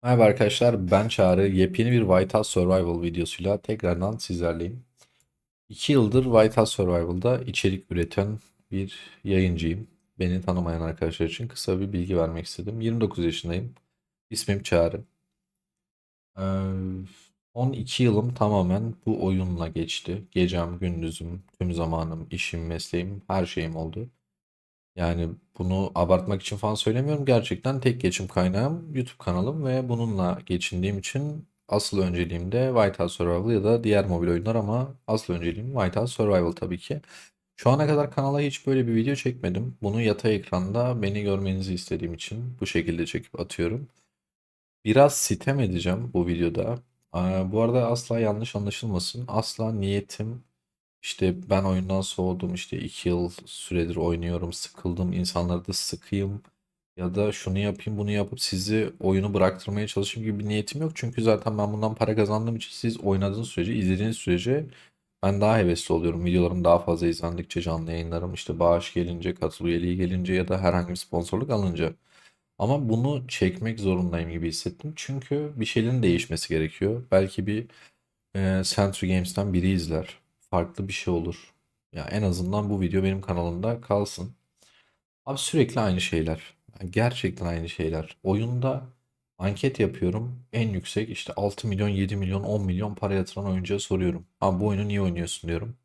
Merhaba arkadaşlar, ben Çağrı. Yepyeni bir White House Survival videosuyla tekrardan sizlerleyim. 2 yıldır White House Survival'da içerik üreten bir yayıncıyım. Beni tanımayan arkadaşlar için kısa bir bilgi vermek istedim. 29 yaşındayım. İsmim Çağrı. Ee, 12 yılım tamamen bu oyunla geçti. Gecem, gündüzüm, tüm zamanım, işim, mesleğim, her şeyim oldu. Yani bunu abartmak için falan söylemiyorum. Gerçekten tek geçim kaynağım YouTube kanalım ve bununla geçindiğim için asıl önceliğim de White House Survival ya da diğer mobil oyunlar ama asıl önceliğim White House Survival tabii ki. Şu ana kadar kanala hiç böyle bir video çekmedim. Bunu yatay ekranda beni görmenizi istediğim için bu şekilde çekip atıyorum. Biraz sitem edeceğim bu videoda. Bu arada asla yanlış anlaşılmasın. Asla niyetim işte ben oyundan soğudum, işte 2 yıl süredir oynuyorum, sıkıldım, insanları da sıkayım ya da şunu yapayım bunu yapıp sizi oyunu bıraktırmaya çalışayım gibi bir niyetim yok. Çünkü zaten ben bundan para kazandığım için siz oynadığınız sürece, izlediğiniz sürece ben daha hevesli oluyorum. Videolarım daha fazla izlendikçe, canlı yayınlarım işte bağış gelince, katıl üyeliği gelince ya da herhangi bir sponsorluk alınca. Ama bunu çekmek zorundayım gibi hissettim. Çünkü bir şeylerin değişmesi gerekiyor. Belki bir Century Games'ten biri izler. Farklı bir şey olur. Ya en azından bu video benim kanalımda kalsın. Abi sürekli aynı şeyler. Yani gerçekten aynı şeyler. Oyunda anket yapıyorum. En yüksek işte 6 milyon, 7 milyon, 10 milyon para yatıran oyuncuya soruyorum. Abi bu oyunu niye oynuyorsun diyorum.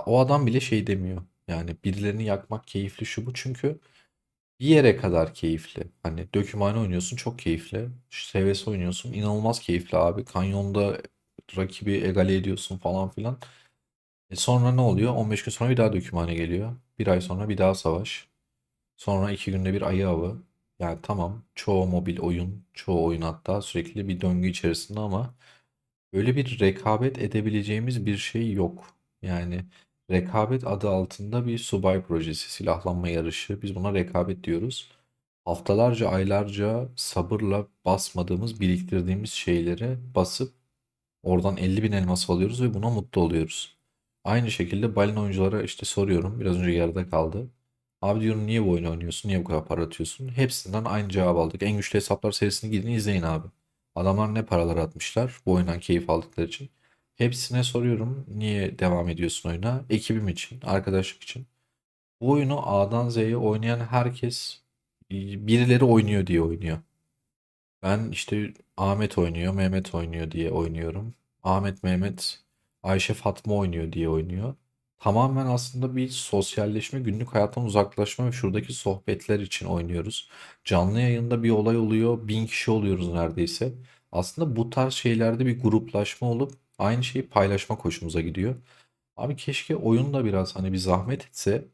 O adam bile şey demiyor. Yani birilerini yakmak keyifli şu bu. Çünkü bir yere kadar keyifli. Hani dökümhane oynuyorsun çok keyifli. SVS oynuyorsun inanılmaz keyifli abi. Kanyonda rakibi egale ediyorsun falan filan. Sonra ne oluyor? 15 gün sonra bir daha dökümhane geliyor. Bir ay sonra bir daha savaş. Sonra 2 günde bir ayı avı. Yani tamam çoğu mobil oyun, çoğu oyun hatta sürekli bir döngü içerisinde ama öyle bir rekabet edebileceğimiz bir şey yok. Yani rekabet adı altında bir subay projesi, silahlanma yarışı. Biz buna rekabet diyoruz. Haftalarca, aylarca sabırla basmadığımız, biriktirdiğimiz şeyleri basıp oradan 50 bin elmas alıyoruz ve buna mutlu oluyoruz. Aynı şekilde balina oyunculara işte soruyorum. Biraz önce yarıda kaldı. Abi diyorum niye bu oyunu oynuyorsun? Niye bu kadar para atıyorsun? Hepsinden aynı cevap aldık. En güçlü hesaplar serisini gidin izleyin abi. Adamlar ne paralar atmışlar bu oyundan keyif aldıkları için. Hepsine soruyorum niye devam ediyorsun oyuna? Ekibim için, arkadaşlık için. Bu oyunu A'dan Z'ye oynayan herkes birileri oynuyor diye oynuyor. Ben işte Ahmet oynuyor, Mehmet oynuyor diye oynuyorum. Ahmet, Mehmet, Ayşe, Fatma oynuyor diye oynuyor. Tamamen aslında bir sosyalleşme, günlük hayattan uzaklaşma ve şuradaki sohbetler için oynuyoruz. Canlı yayında bir olay oluyor, 1000 kişi oluyoruz neredeyse. Aslında bu tarz şeylerde bir gruplaşma olup aynı şeyi paylaşma hoşumuza gidiyor. Abi keşke oyun da biraz hani bir zahmet etse,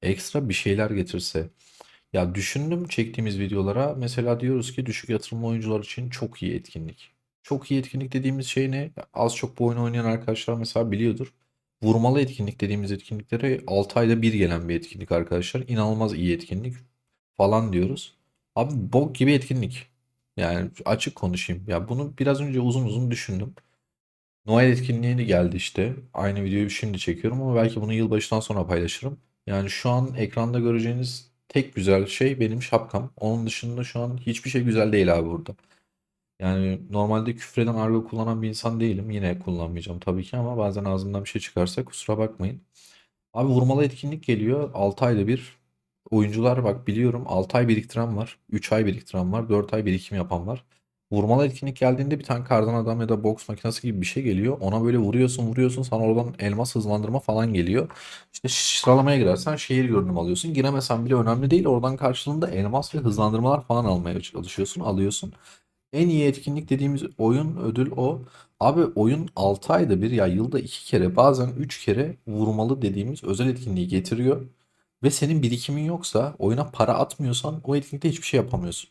ekstra bir şeyler getirse. Ya düşündüm çektiğimiz videolara. Mesela diyoruz ki düşük yatırımlı oyuncular için çok iyi etkinlik. Çok iyi etkinlik dediğimiz şey ne? Az çok bu oyunu oynayan arkadaşlar mesela biliyordur. Vurmalı etkinlik dediğimiz etkinlikleri 6 ayda bir gelen bir etkinlik arkadaşlar. İnanılmaz iyi etkinlik falan diyoruz. Abi bok gibi etkinlik. Yani açık konuşayım. Ya bunu biraz önce uzun uzun düşündüm. Noel etkinliği de geldi işte. Aynı videoyu şimdi çekiyorum ama belki bunu yılbaşından sonra paylaşırım. Yani şu an ekranda göreceğiniz tek güzel şey benim şapkam. Onun dışında şu an hiçbir şey güzel değil abi burada. Yani normalde küfreden argo kullanan bir insan değilim. Yine kullanmayacağım tabii ki ama bazen ağzımdan bir şey çıkarsa kusura bakmayın. Abi vurmalı etkinlik geliyor. 6 ayda bir. Oyuncular bak biliyorum 6 ay biriktiren var. 3 ay biriktiren var. 4 ay birikim yapan var. Vurmalı etkinlik geldiğinde bir tane kardan adam ya da boks makinesi gibi bir şey geliyor. Ona böyle vuruyorsun vuruyorsun sana oradan elmas hızlandırma falan geliyor. İşte sıralamaya girersen şehir görünümü alıyorsun. Giremesen bile önemli değil. Oradan karşılığında elmas ve hızlandırmalar falan almaya çalışıyorsun. Alıyorsun. En iyi etkinlik dediğimiz oyun ödül o. Abi oyun 6 ayda bir ya yılda 2 kere bazen 3 kere vurmalı dediğimiz özel etkinliği getiriyor. Ve senin birikimin yoksa oyuna para atmıyorsan o etkinlikte hiçbir şey yapamıyorsun.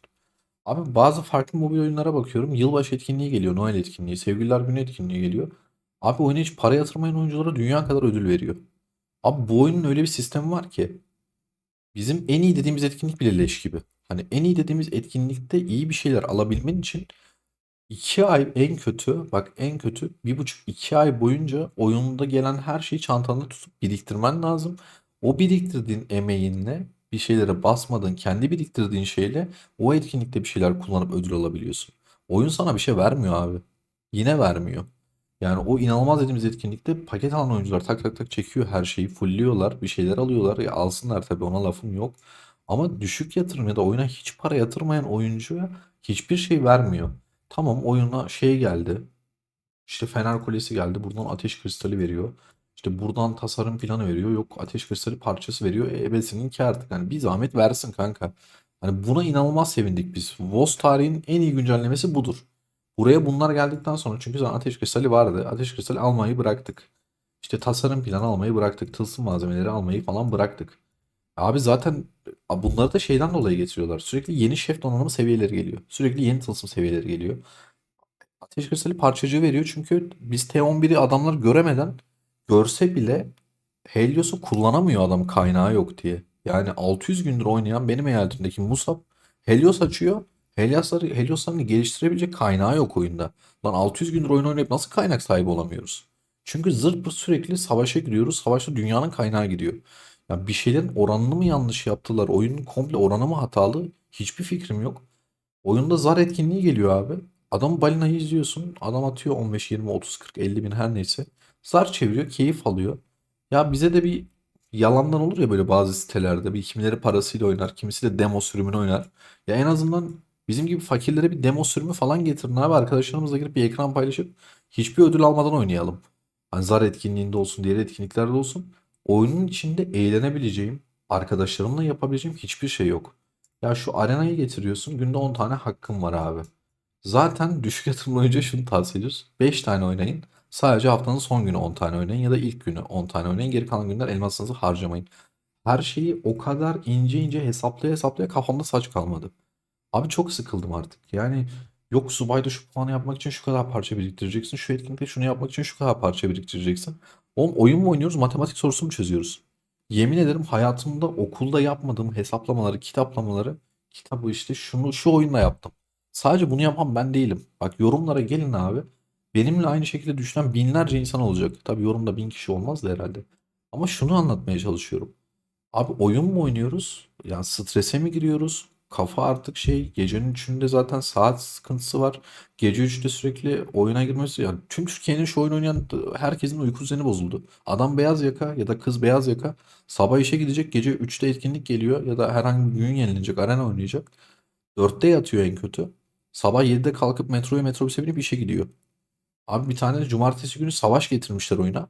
Abi bazı farklı mobil oyunlara bakıyorum. Yılbaşı etkinliği geliyor, Noel etkinliği, Sevgililer Günü etkinliği geliyor. Abi oyuna hiç para yatırmayan oyunculara dünya kadar ödül veriyor. Abi bu oyunun öyle bir sistemi var ki bizim en iyi dediğimiz etkinlik bile leş gibi. Hani en iyi dediğimiz etkinlikte iyi bir şeyler alabilmen için 2 ay en kötü bak en kötü 1,5-2 ay boyunca oyunda gelen her şeyi çantanda tutup biriktirmen lazım. O biriktirdiğin emeğinle bir şeylere basmadığın kendi biriktirdiğin şeyle o etkinlikte bir şeyler kullanıp ödül alabiliyorsun. Oyun sana bir şey vermiyor abi. Yine vermiyor. Yani o inanılmaz dediğimiz etkinlikte paket alan oyuncular tak tak tak çekiyor her şeyi. Fullliyorlar. Bir şeyler alıyorlar. Ya alsınlar tabii, ona lafım yok. Ama düşük yatırım ya da oyuna hiç para yatırmayan oyuncuya hiçbir şey vermiyor. Tamam, oyuna şey geldi. İşte Fener Kulesi geldi. Buradan ateş kristali veriyor. İşte buradan tasarım planı veriyor. Yok, ateş kristali parçası veriyor. Ebesininki artık. Hani bir zahmet versin kanka. Hani buna inanılmaz sevindik biz. WoW tarihinin en iyi güncellemesi budur. Buraya bunlar geldikten sonra, çünkü zaten ateş kristali vardı. Ateş kristali almayı bıraktık. İşte tasarım planı almayı bıraktık. Tılsım malzemeleri almayı falan bıraktık. Abi zaten bunları da şeyden dolayı getiriyorlar. Sürekli yeni şef donanımı seviyeleri geliyor. Sürekli yeni tılsım seviyeleri geliyor. Ateş Kristal'i parçacığı veriyor, çünkü biz T11'i adamlar göremeden, görse bile Helios'u kullanamıyor adam, kaynağı yok diye. Yani 600 gündür oynayan benim eyaletimdeki Musab Helios açıyor. Helios'larını geliştirebilecek kaynağı yok oyunda. Lan 600 gündür oyun oynayıp nasıl kaynak sahibi olamıyoruz? Çünkü zırt pırt sürekli savaşa giriyoruz. Savaşta dünyanın kaynağı gidiyor. Ya bir şeylerin oranını mı yanlış yaptılar? Oyunun komple oranı mı hatalı? Hiçbir fikrim yok. Oyunda zar etkinliği geliyor abi. Adam balinayı izliyorsun. Adam atıyor 15, 20, 30, 40, 50 bin her neyse. Zar çeviriyor, keyif alıyor. Ya bize de bir yalandan olur ya böyle bazı sitelerde. Bir kimileri parasıyla oynar, kimisi de demo sürümünü oynar. Ya en azından bizim gibi fakirlere bir demo sürümü falan getirin abi. Arkadaşlarımızla girip bir ekran paylaşıp hiçbir ödül almadan oynayalım. Hani zar etkinliğinde olsun, diğer etkinliklerde olsun. Oyunun içinde eğlenebileceğim, arkadaşlarımla yapabileceğim hiçbir şey yok. Ya şu arenayı getiriyorsun. Günde 10 tane hakkın var abi. Zaten düşük yatırımlı oyuncuya şunu tavsiye ediyoruz: 5 tane oynayın. Sadece haftanın son günü 10 tane oynayın ya da ilk günü 10 tane oynayın. Geri kalan günler elmasınızı harcamayın. Her şeyi o kadar ince ince hesaplaya hesaplaya kafamda saç kalmadı. Abi çok sıkıldım artık. Yani yok, subayda şu puanı yapmak için şu kadar parça biriktireceksin. Şu etkinlikte şunu yapmak için şu kadar parça biriktireceksin. Oğlum, oyun mu oynuyoruz, matematik sorusu mu çözüyoruz? Yemin ederim hayatımda okulda yapmadığım hesaplamaları, kitaplamaları, kitabı işte şunu şu oyunla yaptım. Sadece bunu yapan ben değilim. Bak, yorumlara gelin abi. Benimle aynı şekilde düşünen binlerce insan olacak. Tabii yorumda 1000 kişi olmaz da herhalde. Ama şunu anlatmaya çalışıyorum. Abi oyun mu oynuyoruz? Yani strese mi giriyoruz? Kafa artık şey, gecenin üçünde zaten saat sıkıntısı var. Gece 3'te sürekli oyuna girmesi, yani tüm Türkiye'nin şu oyun oynayan herkesin uyku düzeni bozuldu. Adam beyaz yaka ya da kız beyaz yaka sabah işe gidecek, gece 3'te etkinlik geliyor ya da herhangi bir gün yenilecek, arena oynayacak. 4'te yatıyor en kötü. Sabah 7'de kalkıp metrobüse binip işe gidiyor. Abi bir tane de cumartesi günü savaş getirmişler oyuna.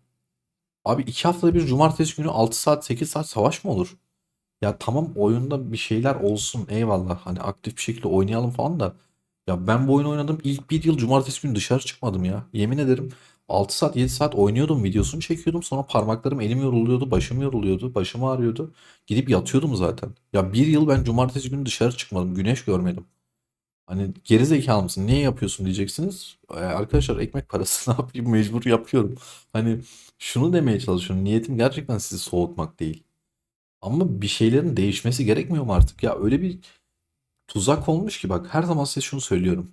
Abi 2 haftada bir cumartesi günü 6 saat 8 saat savaş mı olur? Ya tamam, oyunda bir şeyler olsun eyvallah. Hani aktif bir şekilde oynayalım falan da. Ya ben bu oyunu oynadım, ilk bir yıl cumartesi günü dışarı çıkmadım ya. Yemin ederim 6 saat 7 saat oynuyordum, videosunu çekiyordum. Sonra parmaklarım, elim yoruluyordu, başım yoruluyordu, başım ağrıyordu. Gidip yatıyordum zaten. Ya bir yıl ben cumartesi günü dışarı çıkmadım. Güneş görmedim. Hani geri zekalı mısın? Niye yapıyorsun diyeceksiniz. Arkadaşlar, ekmek parası ne yapayım, mecbur yapıyorum. Hani şunu demeye çalışıyorum. Niyetim gerçekten sizi soğutmak değil. Ama bir şeylerin değişmesi gerekmiyor mu artık? Ya öyle bir tuzak olmuş ki, bak her zaman size şunu söylüyorum.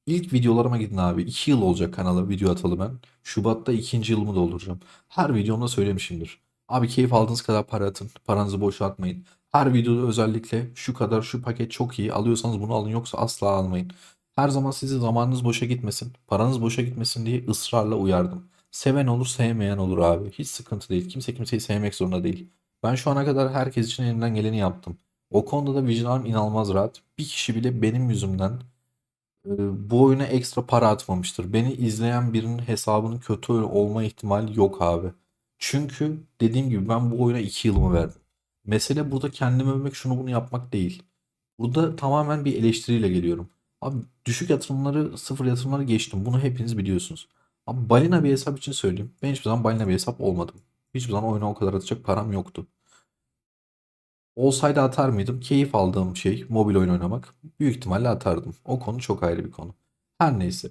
İlk videolarıma gidin abi. 2 yıl olacak kanala video atalı ben. Şubat'ta ikinci yılımı dolduracağım. Her videomda söylemişimdir. Abi keyif aldığınız kadar para atın. Paranızı boşa atmayın. Her videoda özellikle şu kadar, şu paket çok iyi, alıyorsanız bunu alın, yoksa asla almayın. Her zaman sizi zamanınız boşa gitmesin, paranız boşa gitmesin diye ısrarla uyardım. Seven olur, sevmeyen olur abi. Hiç sıkıntı değil. Kimse kimseyi sevmek zorunda değil. Ben şu ana kadar herkes için elimden geleni yaptım. O konuda da vicdanım inanılmaz rahat. Bir kişi bile benim yüzümden bu oyuna ekstra para atmamıştır. Beni izleyen birinin hesabının kötü olma ihtimali yok abi. Çünkü dediğim gibi ben bu oyuna 2 yılımı verdim. Mesele burada kendimi övmek, şunu bunu yapmak değil. Burada tamamen bir eleştiriyle geliyorum. Abi düşük yatırımları, sıfır yatırımları geçtim. Bunu hepiniz biliyorsunuz. Abi balina bir hesap için söyleyeyim. Ben hiçbir zaman balina bir hesap olmadım. Hiçbir zaman oyuna o kadar atacak param yoktu. Olsaydı atar mıydım? Keyif aldığım şey mobil oyun oynamak. Büyük ihtimalle atardım. O konu çok ayrı bir konu. Her neyse.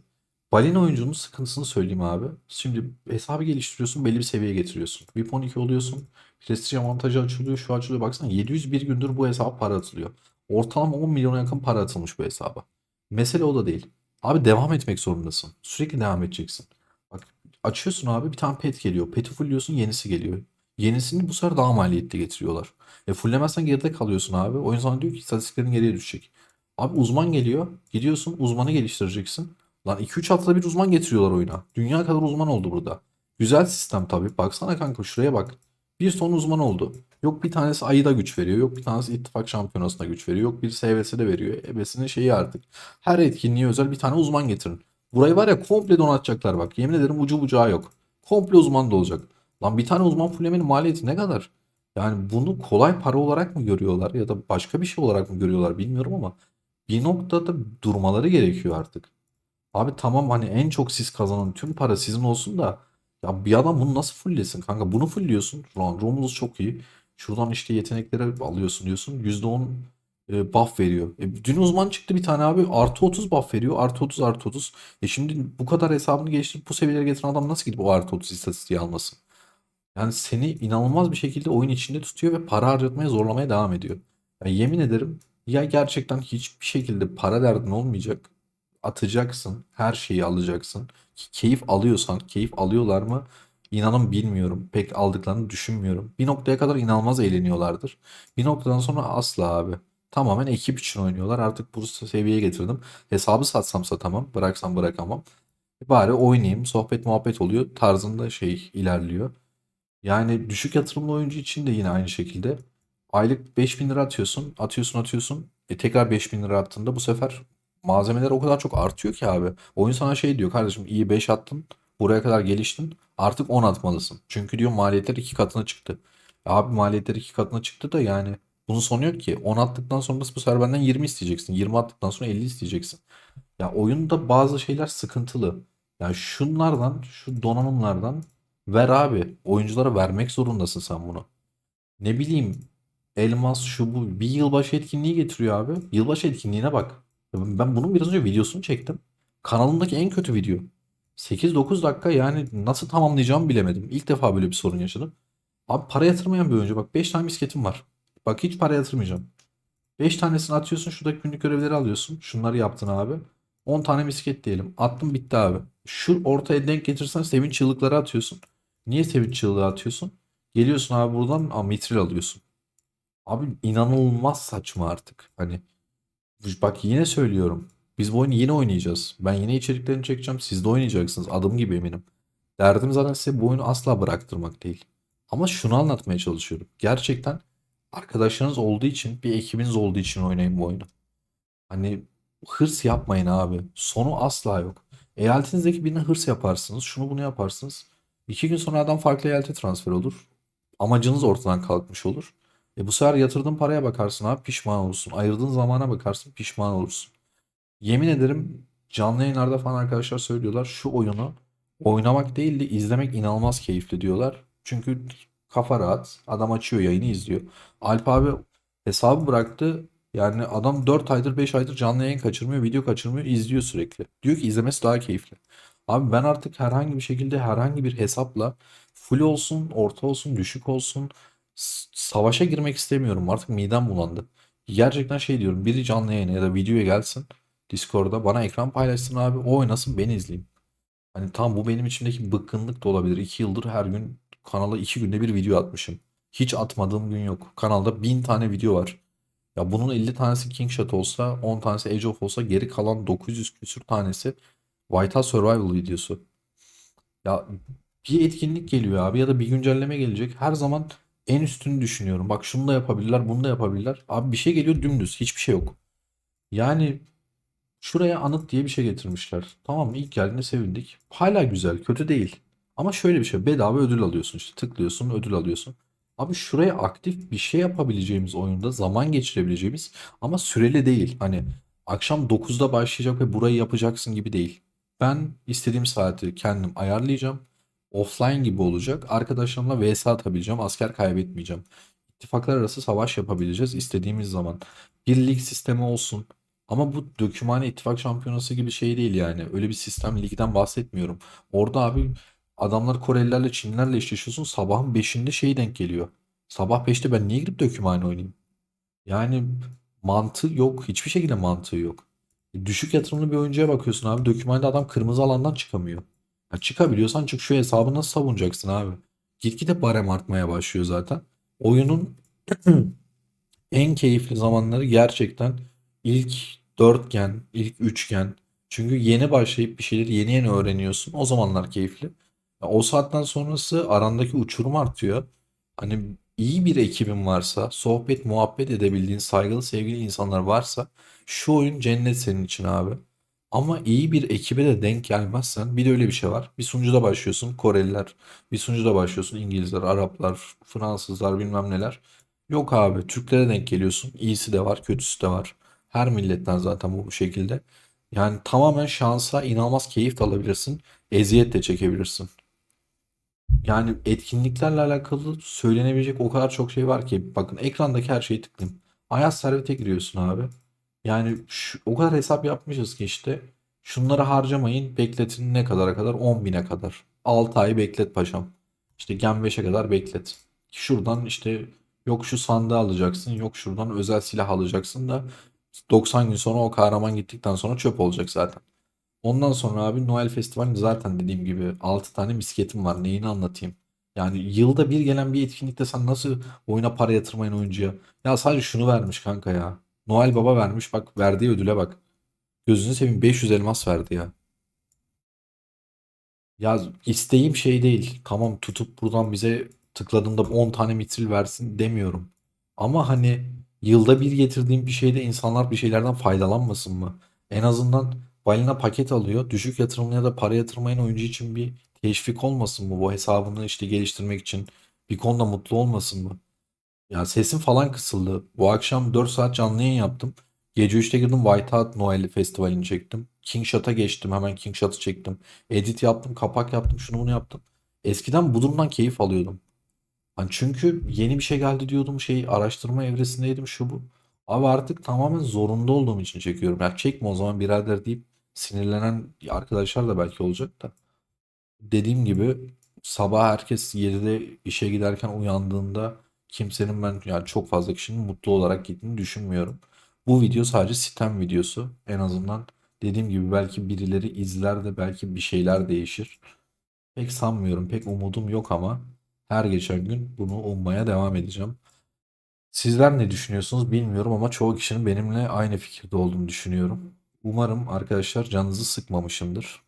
Balina oyuncunun sıkıntısını söyleyeyim abi. Şimdi hesabı geliştiriyorsun, belli bir seviyeye getiriyorsun. VIP 12 oluyorsun. Prestij avantajı açılıyor, şu açılıyor. Baksana, 701 gündür bu hesaba para atılıyor. Ortalama 10 milyona yakın para atılmış bu hesaba. Mesele o da değil. Abi devam etmek zorundasın. Sürekli devam edeceksin. Bak, açıyorsun abi, bir tane pet geliyor. Pet'i fullliyorsun, yenisi geliyor. Yenisini bu sefer daha maliyetli getiriyorlar. Fullemezsen geride kalıyorsun abi. Oyun sana diyor ki istatistiklerin geriye düşecek. Abi uzman geliyor. Gidiyorsun uzmanı geliştireceksin. Lan 2-3 haftada bir uzman getiriyorlar oyuna. Dünya kadar uzman oldu burada. Güzel sistem tabii. Baksana kanka şuraya bak. Bir ton uzman oldu. Yok bir tanesi ayıda güç veriyor. Yok bir tanesi ittifak şampiyonasına güç veriyor. Yok bir SVS'de veriyor. Ebesinin şeyi artık. Her etkinliğe özel bir tane uzman getirin. Burayı var ya komple donatacaklar bak. Yemin ederim ucu bucağı yok. Komple uzman da olacak. Lan bir tane uzman fullemenin maliyeti ne kadar? Yani bunu kolay para olarak mı görüyorlar ya da başka bir şey olarak mı görüyorlar bilmiyorum ama bir noktada durmaları gerekiyor artık. Abi tamam hani en çok siz kazanın tüm para sizin olsun da ya bir adam bunu nasıl fulllesin kanka? Bunu fullliyorsun. Lan Romulus çok iyi. Şuradan işte yetenekleri alıyorsun diyorsun. %10 buff veriyor. Dün uzman çıktı bir tane abi artı 30 buff veriyor. Artı 30 artı 30. Şimdi bu kadar hesabını geliştirip bu seviyelere getiren adam nasıl gidip o artı 30 istatistiği almasın? Yani seni inanılmaz bir şekilde oyun içinde tutuyor ve para harcatmaya zorlamaya devam ediyor. Ya yemin ederim ya gerçekten hiçbir şekilde para derdin olmayacak. Atacaksın, her şeyi alacaksın. Ki keyif alıyorsan, keyif alıyorlar mı? İnanın bilmiyorum. Pek aldıklarını düşünmüyorum. Bir noktaya kadar inanılmaz eğleniyorlardır. Bir noktadan sonra asla abi. Tamamen ekip için oynuyorlar. Artık bu seviyeye getirdim. Hesabı satsam satamam, bıraksam bırakamam. Bari oynayayım, sohbet muhabbet oluyor tarzında şey ilerliyor. Yani düşük yatırımlı oyuncu için de yine aynı şekilde. Aylık 5.000 lira atıyorsun, atıyorsun, atıyorsun. Tekrar 5.000 lira attığında bu sefer malzemeler o kadar çok artıyor ki abi. Oyun sana şey diyor kardeşim iyi 5 attın, buraya kadar geliştin, artık 10 atmalısın. Çünkü diyor maliyetler iki katına çıktı. Abi maliyetler iki katına çıktı da yani bunun sonu yok ki. 10 attıktan sonra bu sefer benden 20 isteyeceksin. 20 attıktan sonra 50 isteyeceksin. Ya oyunda bazı şeyler sıkıntılı. Ya şunlardan, şu donanımlardan ver abi. Oyunculara vermek zorundasın sen bunu. Ne bileyim elmas şu bu bir yılbaşı etkinliği getiriyor abi. Yılbaşı etkinliğine bak. Ben bunun biraz önce videosunu çektim. Kanalımdaki en kötü video. 8-9 dakika yani nasıl tamamlayacağımı bilemedim. İlk defa böyle bir sorun yaşadım. Abi para yatırmayan bir oyuncu. Bak 5 tane misketim var. Bak hiç para yatırmayacağım. 5 tanesini atıyorsun. Şuradaki günlük görevleri alıyorsun. Şunları yaptın abi. 10 tane misket diyelim. Attım bitti abi. Şu ortaya denk getirsen sevinç çığlıkları atıyorsun. Niye sevinç çığlığı atıyorsun? Geliyorsun abi buradan mitril alıyorsun. Abi inanılmaz saçma artık. Hani bak yine söylüyorum. Biz bu oyunu yine oynayacağız. Ben yine içeriklerini çekeceğim. Siz de oynayacaksınız. Adım gibi eminim. Derdim zaten size bu oyunu asla bıraktırmak değil. Ama şunu anlatmaya çalışıyorum. Gerçekten arkadaşlarınız olduğu için, bir ekibiniz olduğu için oynayın bu oyunu. Hani hırs yapmayın abi. Sonu asla yok. Eyaletinіздeki birine hırs yaparsınız. Şunu bunu yaparsınız. 2 gün sonra adam farklı eyalete transfer olur. Amacınız ortadan kalkmış olur. Bu sefer yatırdığın paraya bakarsın abi pişman olursun. Ayırdığın zamana bakarsın pişman olursun. Yemin ederim canlı yayınlarda falan arkadaşlar söylüyorlar. Şu oyunu oynamak değil de izlemek inanılmaz keyifli diyorlar. Çünkü kafa rahat. Adam açıyor yayını izliyor. Alp abi hesabı bıraktı. Yani adam 4 aydır 5 aydır canlı yayın kaçırmıyor, video kaçırmıyor, izliyor sürekli. Diyor ki izlemesi daha keyifli. Abi ben artık herhangi bir şekilde herhangi bir hesapla full olsun, orta olsun, düşük olsun savaşa girmek istemiyorum. Artık midem bulandı. Gerçekten şey diyorum. Biri canlı yayına ya da videoya gelsin. Discord'da bana ekran paylaşsın abi. O oynasın ben izleyeyim. Hani tam bu benim içimdeki bıkkınlık da olabilir. 2 yıldır her gün kanala 2 günde bir video atmışım. Hiç atmadığım gün yok. Kanalda 1000 tane video var. Ya bunun 50 tanesi Kingshot olsa 10 tanesi Age of olsa geri kalan 900 küsür tanesi Whiteout Survival videosu. Ya bir etkinlik geliyor abi ya da bir güncelleme gelecek. Her zaman en üstünü düşünüyorum. Bak şunu da yapabilirler, bunu da yapabilirler. Abi bir şey geliyor dümdüz. Hiçbir şey yok. Yani şuraya anıt diye bir şey getirmişler. Tamam mı? İlk geldiğinde sevindik. Hala güzel, kötü değil. Ama şöyle bir şey, bedava ödül alıyorsun işte. Tıklıyorsun, ödül alıyorsun. Abi şuraya aktif bir şey yapabileceğimiz oyunda zaman geçirebileceğimiz ama süreli değil. Hani akşam 9'da başlayacak ve burayı yapacaksın gibi değil. Ben istediğim saati kendim ayarlayacağım. Offline gibi olacak. Arkadaşlarımla vs atabileceğim. Asker kaybetmeyeceğim. İttifaklar arası savaş yapabileceğiz istediğimiz zaman. Bir lig sistemi olsun. Ama bu Dökümhane İttifak Şampiyonası gibi şey değil yani. Öyle bir sistem ligden bahsetmiyorum. Orada abi adamlar Korelilerle Çinlilerle eşleşiyorsun. Sabahın 5'inde şey denk geliyor. Sabah 5'te ben niye gidip Dökümhane oynayayım? Yani mantığı yok. Hiçbir şekilde mantığı yok. Düşük yatırımlı bir oyuncuya bakıyorsun abi. Dökümhanede adam kırmızı alandan çıkamıyor. Ya çıkabiliyorsan çık şu hesabı nasıl savunacaksın abi? Gitgide barem artmaya başlıyor zaten. Oyunun en keyifli zamanları gerçekten ilk dörtgen, ilk üçgen. Çünkü yeni başlayıp bir şeyleri yeni yeni öğreniyorsun. O zamanlar keyifli. Ya o saatten sonrası arandaki uçurum artıyor. Hani iyi bir ekibin varsa, sohbet, muhabbet edebildiğin saygılı, sevgili insanlar varsa şu oyun cennet senin için abi. Ama iyi bir ekibe de denk gelmezsen bir de öyle bir şey var. Bir sunucuda başlıyorsun Koreliler, bir sunucuda başlıyorsun İngilizler, Araplar, Fransızlar bilmem neler. Yok abi Türklere denk geliyorsun. İyisi de var, kötüsü de var. Her milletten zaten bu şekilde. Yani tamamen şansa inanılmaz keyif de alabilirsin. Eziyet de çekebilirsin. Yani etkinliklerle alakalı söylenebilecek o kadar çok şey var ki. Bakın ekrandaki her şeyi tıklayayım. Ayaz Servet'e giriyorsun abi. Yani o kadar hesap yapmışız ki işte. Şunları harcamayın. Bekletin ne kadara kadar? 10.000'e kadar. 6 ay beklet paşam. İşte Gen 5'e kadar beklet. Şuradan işte yok şu sandığı alacaksın. Yok şuradan özel silah alacaksın da 90 gün sonra o kahraman gittikten sonra çöp olacak zaten. Ondan sonra abi Noel Festivali zaten dediğim gibi 6 tane misketim var. Neyini anlatayım? Yani yılda bir gelen bir etkinlikte sen nasıl oyuna para yatırmayın oyuncuya? Ya sadece şunu vermiş kanka ya. Noel Baba vermiş bak verdiği ödüle bak. Gözünü seveyim 500 elmas verdi ya. Ya isteğim şey değil. Tamam tutup buradan bize tıkladığında 10 tane mitril versin demiyorum. Ama hani yılda bir getirdiğim bir şeyde insanlar bir şeylerden faydalanmasın mı? En azından balina paket alıyor. Düşük yatırımlı ya da para yatırmayan oyuncu için bir teşvik olmasın mı? Bu hesabını işte geliştirmek için bir konuda mutlu olmasın mı? Ya sesim falan kısıldı. Bu akşam 4 saat canlı yayın yaptım. Gece 3'te girdim Whiteout Noel Festivali'ni çektim. King Shot'a geçtim. Hemen King Shot'ı çektim. Edit yaptım, kapak yaptım, şunu bunu yaptım. Eskiden bu durumdan keyif alıyordum. Hani çünkü yeni bir şey geldi diyordum. Şey araştırma evresindeydim şu bu. Abi artık tamamen zorunda olduğum için çekiyorum. Ya çekme o zaman birader deyip sinirlenen arkadaşlar da belki olacak da. Dediğim gibi sabah herkes 7'de işe giderken uyandığında kimsenin ben yani çok fazla kişinin mutlu olarak gittiğini düşünmüyorum. Bu video sadece sitem videosu. En azından dediğim gibi belki birileri izler de belki bir şeyler değişir. Pek sanmıyorum, pek umudum yok ama her geçen gün bunu ummaya devam edeceğim. Sizler ne düşünüyorsunuz bilmiyorum ama çoğu kişinin benimle aynı fikirde olduğunu düşünüyorum. Umarım arkadaşlar canınızı sıkmamışımdır.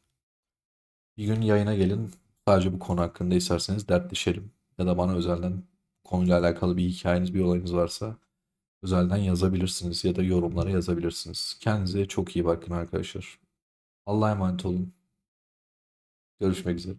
Bir gün yayına gelin. Sadece bu konu hakkında isterseniz dertleşelim. Ya da bana özelden konuyla alakalı bir hikayeniz, bir olayınız varsa özelden yazabilirsiniz ya da yorumlara yazabilirsiniz. Kendinize çok iyi bakın arkadaşlar. Allah'a emanet olun. Görüşmek üzere.